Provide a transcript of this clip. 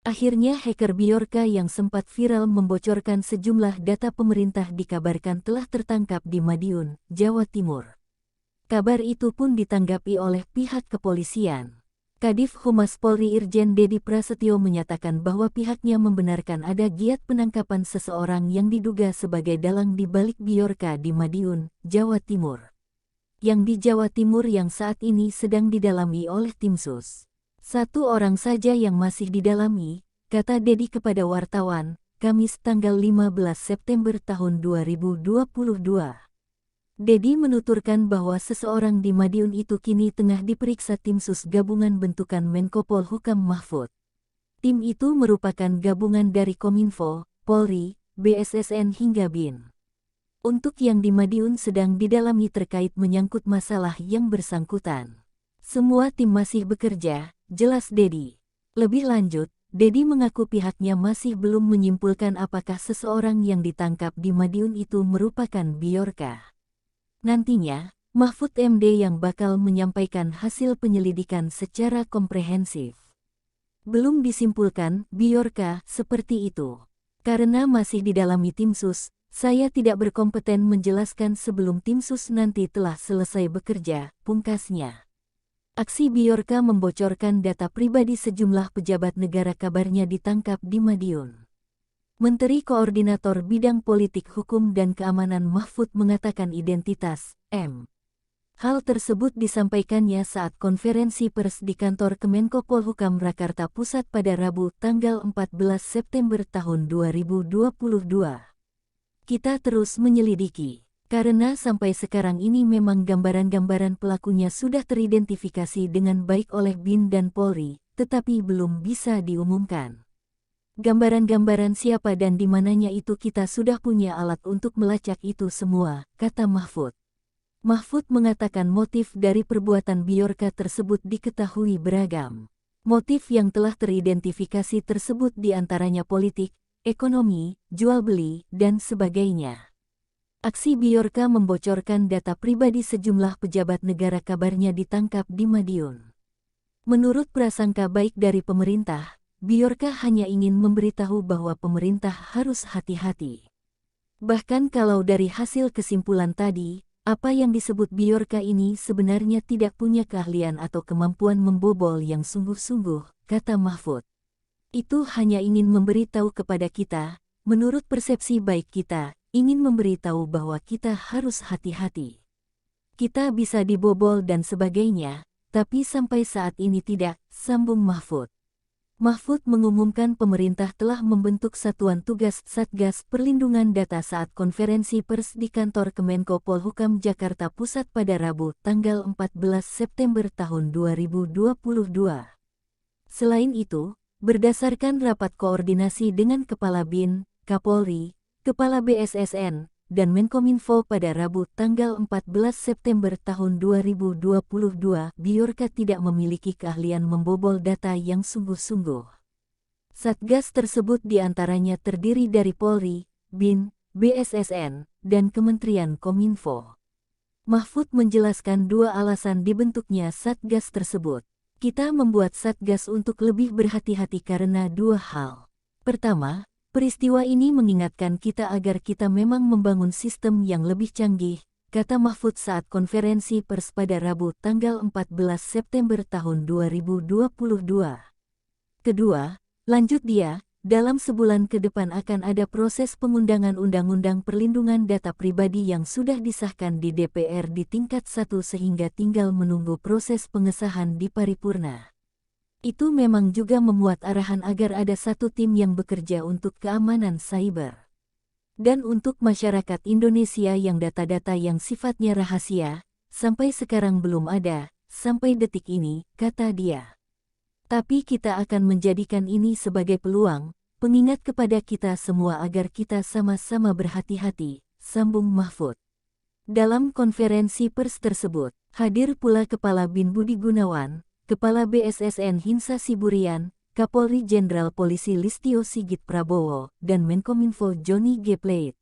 Akhirnya hacker Bjorka yang sempat viral membocorkan sejumlah data pemerintah dikabarkan telah tertangkap di Madiun, Jawa Timur. Kabar itu pun ditanggapi oleh pihak kepolisian. Kadif Humas Polri Irjen Dedi Prasetyo menyatakan bahwa pihaknya membenarkan ada giat penangkapan seseorang yang diduga sebagai dalang di balik Bjorka di Madiun, Jawa Timur. Yang di Jawa Timur yang saat ini sedang didalami oleh tim sus. Satu orang saja yang masih didalami, kata Dedi kepada wartawan, Kamis tanggal 15 September tahun 2022. Dedi menuturkan bahwa seseorang di Madiun itu kini tengah diperiksa tim sus gabungan bentukan Menko Polhukam Mahfud. Tim itu merupakan gabungan dari Kominfo, Polri, BSSN hingga BIN. Untuk yang di Madiun sedang didalami terkait menyangkut masalah yang bersangkutan. Semua tim masih bekerja, jelas Dedi. Lebih lanjut, Dedi mengaku pihaknya masih belum menyimpulkan apakah seseorang yang ditangkap di Madiun itu merupakan Bjorka. Nantinya, Mahfud MD yang bakal menyampaikan hasil penyelidikan secara komprehensif. Belum disimpulkan Bjorka seperti itu. Karena masih didalami tim sus, saya tidak berkompeten menjelaskan sebelum tim sus nanti telah selesai bekerja, pungkasnya. Aksi Bjorka membocorkan data pribadi sejumlah pejabat negara kabarnya ditangkap di Madiun. Menteri Koordinator Bidang Politik Hukum dan Keamanan Mahfud mengatakan identitas M. Hal tersebut disampaikannya saat konferensi pers di kantor Kemenko Polhukam Rakarta Pusat pada Rabu tanggal 14 September tahun 2022. Kita terus menyelidiki, karena sampai sekarang ini memang gambaran-gambaran pelakunya sudah teridentifikasi dengan baik oleh BIN dan Polri, tetapi belum bisa diumumkan. Gambaran-gambaran siapa dan di mananya itu kita sudah punya alat untuk melacak itu semua, kata Mahfud. Mahfud mengatakan motif dari perbuatan Bjorka tersebut diketahui beragam. Motif yang telah teridentifikasi tersebut diantaranya politik, ekonomi, jual-beli, dan sebagainya. Aksi Bjorka membocorkan data pribadi sejumlah pejabat negara kabarnya ditangkap di Madiun. Menurut prasangka baik dari pemerintah, Bjorka hanya ingin memberitahu bahwa pemerintah harus hati-hati. Bahkan kalau dari hasil kesimpulan tadi, apa yang disebut Bjorka ini sebenarnya tidak punya keahlian atau kemampuan membobol yang sungguh-sungguh, kata Mahfud. Itu hanya ingin memberitahu kepada kita, menurut persepsi baik kita, ingin memberitahu bahwa kita harus hati-hati. Kita bisa dibobol dan sebagainya, tapi sampai saat ini tidak, sambung Mahfud. Mahfud mengumumkan pemerintah telah membentuk Satuan Tugas Satgas Perlindungan Data saat konferensi pers di kantor Kemenko Polhukam Jakarta Pusat pada Rabu tanggal 14 September tahun 2022. Selain itu, berdasarkan rapat koordinasi dengan Kepala BIN, Kapolri, Kepala BSSN, dan Menkominfo pada Rabu tanggal 14 September tahun 2022, Bjorka tidak memiliki keahlian membobol data yang sungguh-sungguh. Satgas tersebut diantaranya terdiri dari Polri, BIN, BSSN, dan Kementerian Kominfo. Mahfud menjelaskan dua alasan dibentuknya Satgas tersebut. Kita membuat Satgas untuk lebih berhati-hati karena dua hal. Pertama, peristiwa ini mengingatkan kita agar kita memang membangun sistem yang lebih canggih, kata Mahfud saat konferensi pers pada Rabu tanggal 14 September tahun 2022. Kedua, lanjut dia, dalam sebulan ke depan akan ada proses pengundangan Undang-Undang Perlindungan Data Pribadi yang sudah disahkan di DPR di tingkat 1 sehingga tinggal menunggu proses pengesahan di paripurna. Itu memang juga memuat arahan agar ada satu tim yang bekerja untuk keamanan cyber. Dan untuk masyarakat Indonesia yang data-data yang sifatnya rahasia, sampai sekarang belum ada, sampai detik ini, kata dia. Tapi kita akan menjadikan ini sebagai peluang, pengingat kepada kita semua agar kita sama-sama berhati-hati, sambung Mahfud. Dalam konferensi pers tersebut, hadir pula Kepala BIN Budi Gunawan, Kepala BSSN Hinsa Siburian, Kapolri Jenderal Polisi Listio Sigit Prabowo, dan Menkominfo Johnny G. Plate.